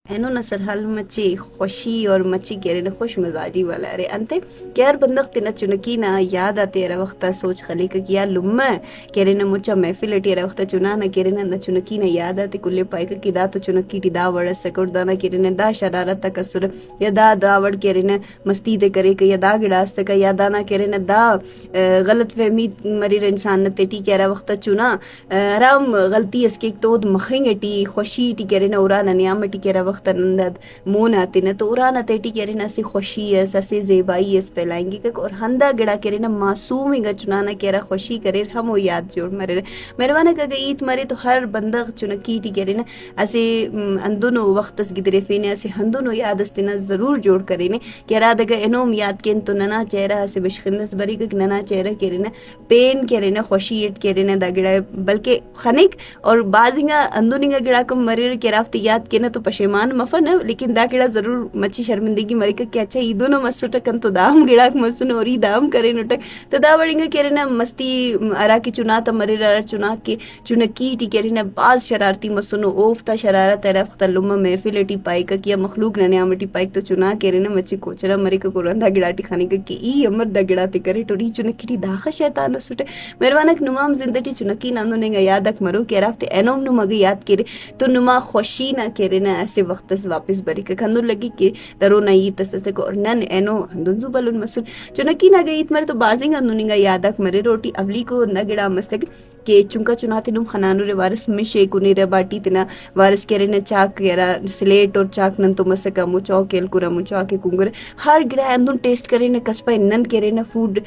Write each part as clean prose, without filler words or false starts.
اینو نصر حال مچی خوشی اور مچی کہرے خوش مزاجی والا رے انتے کیار بندق تینا چنکی نا یاد آتے رہا وقتا سوچ خلی کا کیا لما کہرے نا مچا محفل اٹی رہا وقتا چنا نا کہرے نا چنکی نا یاد آتے کلے پائی کا دا تو چنکی ٹی دا وڑا سکر دانا کہرے نا دا شرارت تا کسر یا دا وڑ کہرے نا مستی دے کرے کہ یا دا گڑاس تکا یا دانا کہرے نا دا غلط فہمی مریر انسان نا تیٹی کہہ رہا وقتا چنا رام غلطی اس کے تو مخنگ اٹی خوشی ٹی کہرے نا اورانا نیام اٹی کہہ رہا وقتا نندد مون آتے نا تو اورانا تیٹی کہرے نا سی خوشی اس اسی زیبائی اس پہلائیں گی کہ اور ہندا گڑا کہرے نا معصومی گا چنانا کہہ رہا خوشی کرے ہمو یاد جوڑ مرے مہربانہ کہ ایت مرے تو ہر بندہ چنکی ٹی کہرے نا اسے اندونو وقت اس گدرے فینے اسے ہندونو یاد اس تینا ضرور جوڑ کرے نے کہہ رہا دگا انوم یاد کین تو ننا چہرہ اسے بشخندس بری کہ ننا چہرہ کہرے نا پین کہرے نا خوشی اٹ کہرے نا دا گڑا بلکہ خنک اور بازنگا اندوننگا گڑا کم مرے کہ رافت یاد کینا تو پشیمان مفن لیکن دا گڑا ضرور مچی شرمندگی مرے کہ اچھا ای دونوں مسوٹا کن تو دام گڑا مسن اور ای دام کرے نٹک تو دا بڑنگا کہرے نا مستی ارا کی چنا تا مرے را چنا کے چنکی ٹی کہرے نا باز شرارتی مسنو اوفتا شرارت رفت لما محفل ٹی پائی کا کیا مخلوق ننے آمٹی پائی تو چنا کہرے نا مچی کوچرا مرے کا قرآن دا گڑا ٹی خانے کا کہ ای امر دا گڑا تی کرے ٹوڑی چنکی ٹی داخا شیطان سوٹے مہربانک نمام زندگی چنکی ناندو نگا یادک مرو کہ رفت اینوم نو مگا یاد کرے تو نما خوشی نہ کہرے نا ایسے وقت سے واپس بری کہ کھندو لگی کہ درو نا ای تسسے کو اور نن اینو ہندون زو بلون مسل چنکی نہ گئی مرے تو بازنگ اندوننگا یادک مرے روٹی اولی کو نگڑا مسک کہ چنکا چناتے نم خنانو رے وارس مشے کنے رے باٹی تینا وارس کہرے نا چاک گیرا سلیٹ اور چاک نن تو مسکا مو چوکیل کرا مو چاکے کنگر ہر گڑا اندون ٹیسٹ کرے نا کسپا نن کہرے نا فوڈ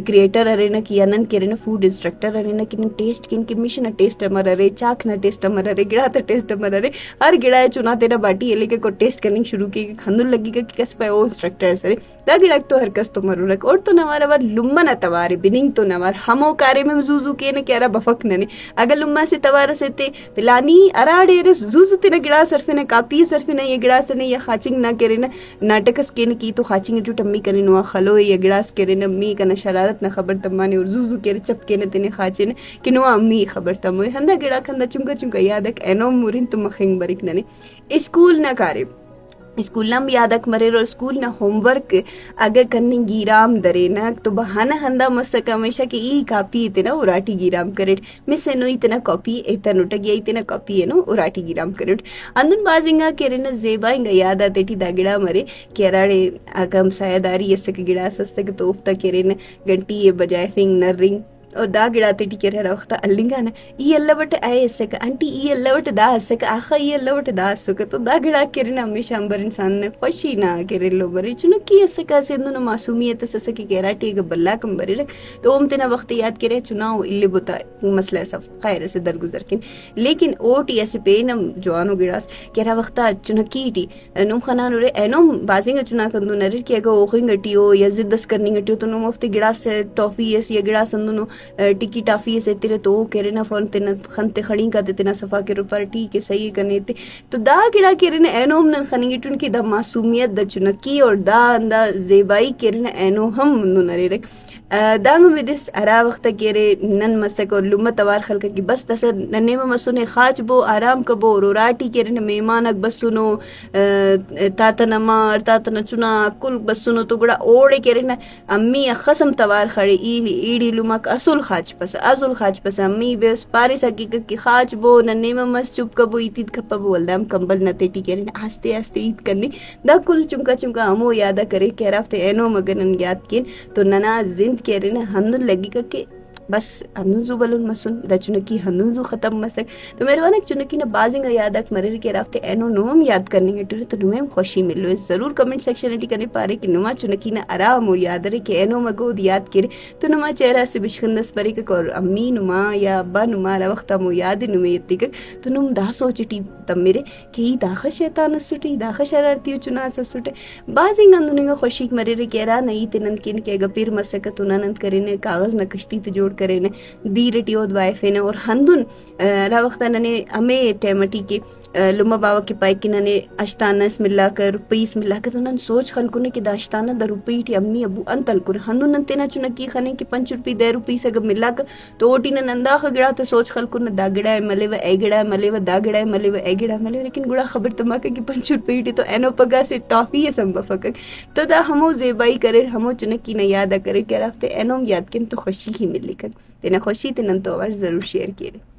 کریٹر ارے نا کیا نن کہرے نا فوڈ انسٹرکٹر ارے نا کہ نن ٹیسٹ کن کی مشن ٹیسٹ امر ارے چاک نا ٹیسٹ امر ارے گڑا تا ٹیسٹ امر ارے ہر گڑا چناتے نا باٹی لے کے کو ٹیسٹ کرنی شروع کی کھندون لگی کہ کسپا او انسٹرکٹر سرے دا گڑا تو ہر کس تو مرو رک اور تو نوارا ور لمنا توارے بننگ تو نوار ہمو کارے میں زوزو کے نا کہرا بفک ننے اگر لما سے توارا سے تے پلانی اراڑے رس زوزو تے نا گڑا صرف نا کاپی صرف نا یہ گڑا سنے یا خاچنگ نہ کرے نا ناٹکس کے کی تو خاچنگ ٹو ٹمی کرے نو خلو یا گڑاس کرے نا می کنا شرارت نہ خبر تمانے اور زوزو کے چپ کے نا تے خاچے نا کہ نو امی خبر تمو ہندا گڑا کھندا چمکا چمکا یادک اینو مورین تو مخنگ برک ننے اسکول نہ کارے اسکول نم یادک مرے اور اسکول نہ ہوم ورک اگر کرنے گیرام درے نا تو بہانہ ہندا مسک ہمیشہ کہ ای کاپی اتنا اراٹی گیرام کرٹ مس نو اتنا کاپی ایتا نوٹا گیا اتنا کاپی ہے نو اراٹی گیرام کرٹ اندن بازنگا کرے نا زیبائنگا یاد آتے ٹی دا گڑا مرے کیراڑے اگم سایداری اسک گڑا سستک توفتا کرے نا گھنٹی یہ بجائے فنگ نرنگ اور دا گڑا تے ٹی کرے وقت اللنگا نا ای اللہ وٹ آئے اسک aunty E Allah what the اسک آخا ای اللہ وٹ دا اسک تو دا گڑا کرے نا ہمیشہ امبر انسان نے خوشی نہ کرے لو برے چنکی اسک سندو نا معصومیت سسکی کہرا ٹی کہ بلا کم برے رکھ تو اوم تینا وقت یاد کرے چناو اللہ بتا مسئلہ سب خیر سے درگزر کن لیکن او ٹی ایسے پینم جوانو گڑاس کہرا وقت چنکی ٹی نم خنانو رے اینوم بازنگا چنا کندو نرر کہ اگا اوخنگ ٹیو یا زدس کرننگ ٹیو تو نم افتے گڑاس ٹافی ایس یا گڑاس اندو ٹکی ٹافی سے تیرے تو کہرے نا فون تینا خنتے خڑیں کا تینا صفا کے روپر ٹھیک ہے صحیح کرنے تے تو دا گڑا کہرے نا اینو ہم خننگی ٹون کی دا معصومیت دا چنکی اور دا زیبائی کہرے نا اینو ہم منو نرے رک دام میں دس ارا وقت کہرے نن مسک اور لمت توار خلق کی بس تسر ننے میں مسنے خاچ بو آرام کبو روراٹی کہرے نا میمانک بسنو تاتنا مار تاتنا چنا کل بسنو تو گڑا اوڑے کہرے نا امی خسم توار خڑے ایڑی لمک اصول خاچ پس امی بس پارے سکی کی خاچ بو ننے میں مس چپ کبو ایتید کپا بو ولدام کمبل نتے ٹی کہرے نا آستے آستے ایت کرنی دا کل چمکا ہمو یادا کرے کہہ رافتے اینو مگنن یاد کین تو ننا زند کہرے نا ہندن لگی کہ بس ہندن زو بلون مسن دا چنکی ہندن زو ختم مسک تو میرے وانا چنکی نا بازنگا یادک مرر کے رافتے اینو نوم یاد کرنے گے ٹورے تو نوم خوشی ملو ضرور کمنٹ سیکشن اٹی کرنے پارے کہ نما چنکی نا آرام ہو یاد رہے کہ اینو مگود یاد کرے تو نما چہرہ سے بشخندس پرے کہ اور امی نما یا ابا نما را وقتا مو یاد نما یتی کہ تو نم دا سوچٹی تم میرے کہ ای داخ شیطان سٹی داخ شرارتی چنا سٹے بازنگا نونگا خوشی مرر کے را نئی تنن کین کہ گا پیر مسک تو ننت کرنے کاغذ نہ کشتی تو جوڑ کرے نے دیرٹی ود وائفے نے اور ہندن را وقت ننے ہمیں ٹیمٹی کے لما بابا کے پائی کننے اشتانس ملا کر روپیس ملا کر تو نن سوچ خلکنے کہ دا اشتانہ دا روپی ٹی امی ابو انتل کر ہنو نن تینا چنا کی خنے کہ 5 روپی 10 روپی سے ملا کر تو اوٹی نن انداخ گڑا تو سوچ خلکنے دا گڑا ہے ملے و اے گڑا ہے ملے و دا گڑا ہے ملے و اے گڑا ہے ملے لیکن گڑا خبر تما کہ 5 روپی ٹی تو اینو پگا سے ٹافی ہے سمبا فکک تو دا ہمو زیبائی کرے ہمو چنکی نہ یاد کرے کہ رفتے اینو یاد کن تو خوشی ہی ملی کر تینا خوشی تنن تو اور ضرور شیئر کیے